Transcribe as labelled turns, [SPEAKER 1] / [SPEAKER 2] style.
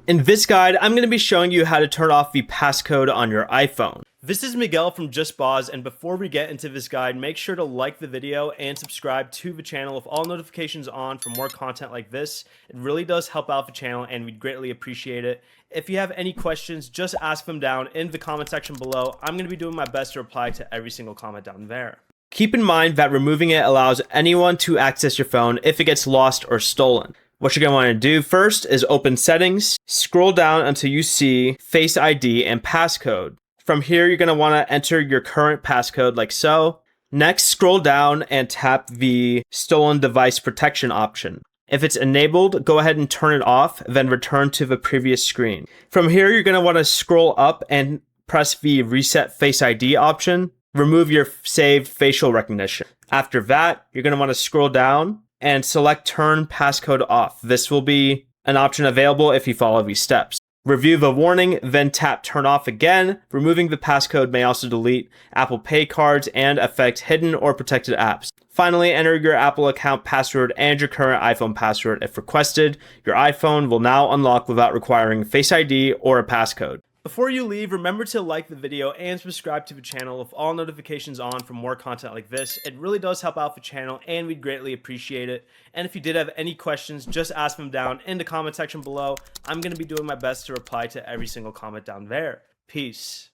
[SPEAKER 1] In this guide, I'm going to be showing you how to turn off the passcode on your iPhone. This is Miguel from Just Boz, and before we get into this guide, make sure to like the video and subscribe to the channel with all notifications on for more content like this. It really does help out the channel and we'd greatly appreciate it. If you have any questions, just ask them down in the comment section below. I'm going to be doing my best to reply to every single comment down there. Keep in mind that removing it allows anyone to access your phone if it gets lost or stolen. What you're going to want to do first is open Settings, scroll down until you see Face ID and Passcode. From here, you're going to want to enter your current passcode like so. Next, scroll down and tap the Stolen Device Protection option. If it's enabled, go ahead and turn it off, then return to the previous screen. From here, you're going to want to scroll up and press the Reset Face ID option. Remove your saved facial recognition. After that, you're going to want to scroll down and select Turn Passcode Off. This will be an option available if you follow these steps. Review the warning, then tap Turn Off again. Removing the passcode may also delete Apple Pay cards and affect hidden or protected apps. Finally, enter your Apple account password and your current iPhone password if requested. Your iPhone will now unlock without requiring Face ID or a passcode. Before you leave, remember to like the video and subscribe to the channel with all notifications on for more content like this. It really does help out the channel and we'd greatly appreciate it. And if you did have any questions, just ask them down in the comment section below. I'm going to be doing my best to reply to every single comment down there. Peace.